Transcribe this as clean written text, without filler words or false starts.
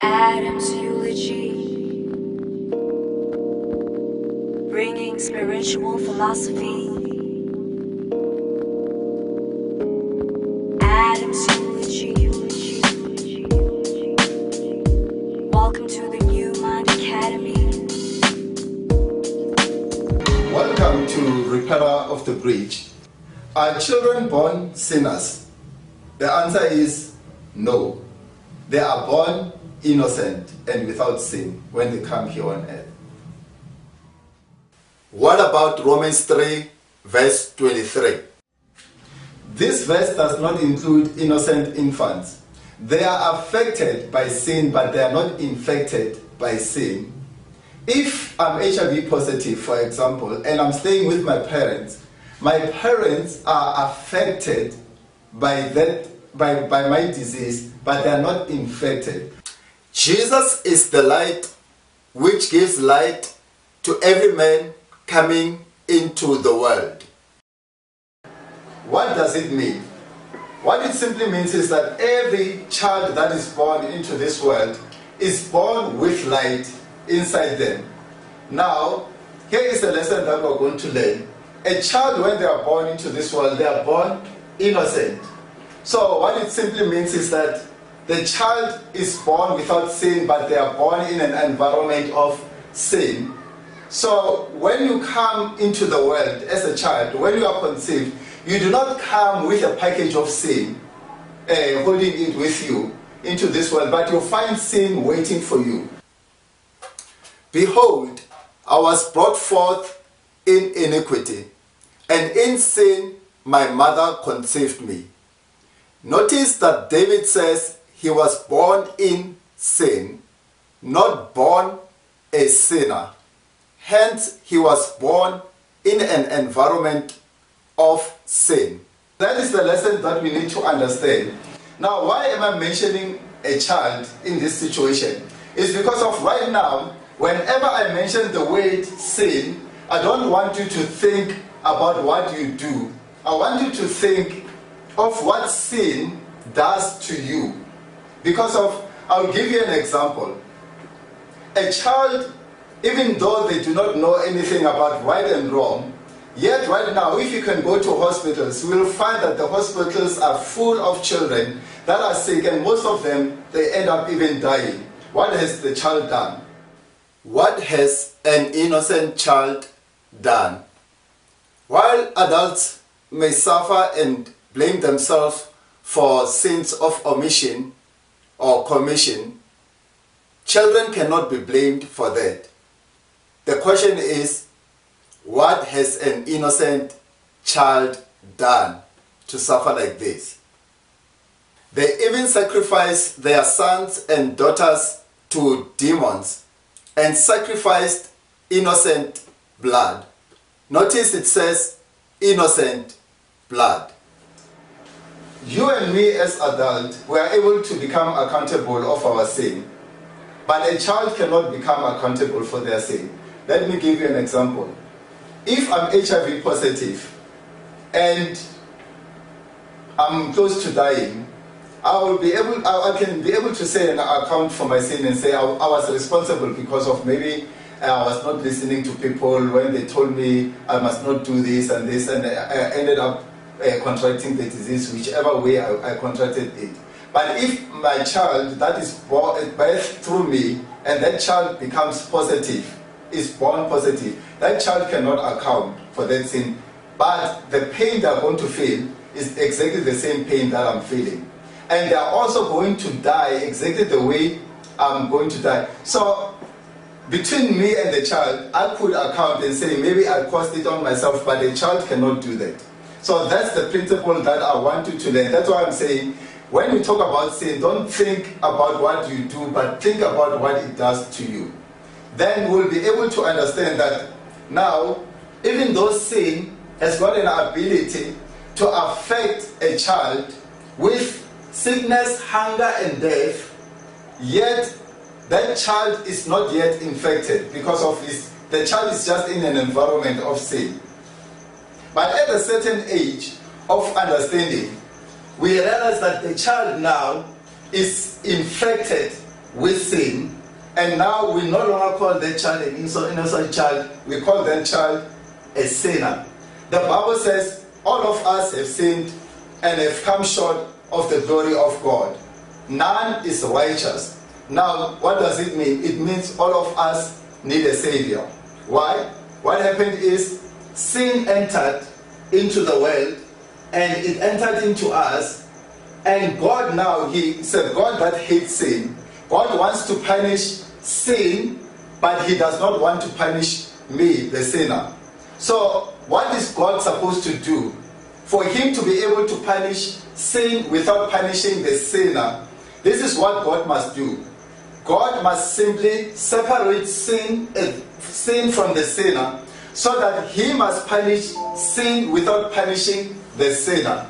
Adam's eulogy, bringing spiritual philosophy. Adam's eulogy. Welcome to the New Mind Academy. Welcome to Repairer of the Breach. Are children born sinners? The answer is no. They are born innocent and without sin when they come here on earth. What about Romans 3 verse 23? This verse does not include innocent infants. They are affected by sin, but they are not infected by sin. If I'm HIV positive, for example, and I'm staying with my parents are affected by my disease, but they are not infected. Jesus is the light which gives light to every man coming into the world. What does it mean? What it simply means is that every child that is born into this world is born with light inside them. Now, here is a lesson that we're going to learn. A child, when they are born into this world, they are born innocent. So what it simply means is that the child is born without sin, but they are born in an environment of sin. So when you come into the world as a child, when you are conceived, you do not come with a package of sin, holding it with you into this world, but you find sin waiting for you. Behold, I was brought forth in iniquity, and in sin my mother conceived me. Notice that David says he was born in sin, not born a sinner. Hence, he was born in an environment of sin. That is the lesson that we need to understand. Now, why am I mentioning a child in this situation? It's because of right now, whenever I mention the word sin, I don't want you to think about what you do. I want you to think of what sin does to you. I'll give you an example. A child, even though they do not know anything about right and wrong, yet right now, if you can go to hospitals, you will find that the hospitals are full of children that are sick, and most of them, they end up even dying. What has the child done? What has an innocent child done? While adults may suffer and blame themselves for sins of omission or commission, children cannot be blamed for that. The question is, what has an innocent child done to suffer like this? They even sacrifice their sons and daughters to demons and sacrificed innocent blood. Notice it says innocent blood. You and me as adults were able to become accountable of our sin, but a child cannot become accountable for their sin. Let me give you an example. If I'm HIV positive and I'm close to dying, I can be able to say an account for my sin and say I was responsible because of maybe I was not listening to people when they told me I must not do this, and I ended up contracting the disease, whichever way I contracted it. But if my child that is birthed through me and that child becomes positive, is born positive, that child cannot account for that sin. But the pain they are going to feel is exactly the same pain that I'm feeling. And they are also going to die exactly the way I'm going to die. So between me and the child, I could account and say maybe I caused it on myself, but the child cannot do that. So that's the principle that I want you to learn. That's why I'm saying, when you talk about sin, don't think about what you do, but think about what it does to you. Then we'll be able to understand that now, even though sin has got an ability to affect a child with sickness, hunger, and death, yet that child is not yet infected because of the child is just in an environment of sin. But at a certain age of understanding, we realize that the child now is infected with sin, and now we no longer call that child an innocent child, we call that child a sinner. The Bible says all of us have sinned and have come short of the glory of God. None is righteous. Now, what does it mean? It means all of us need a savior. Why? What happened is sin entered into the world, and it entered into us, and God now, He said, God that hates sin, God wants to punish sin, but He does not want to punish me, the sinner. So what is God supposed to do? For Him to be able to punish sin without punishing the sinner, this is what God must do. God must simply separate sin from the sinner, so that He must punish sin without punishing the sinner.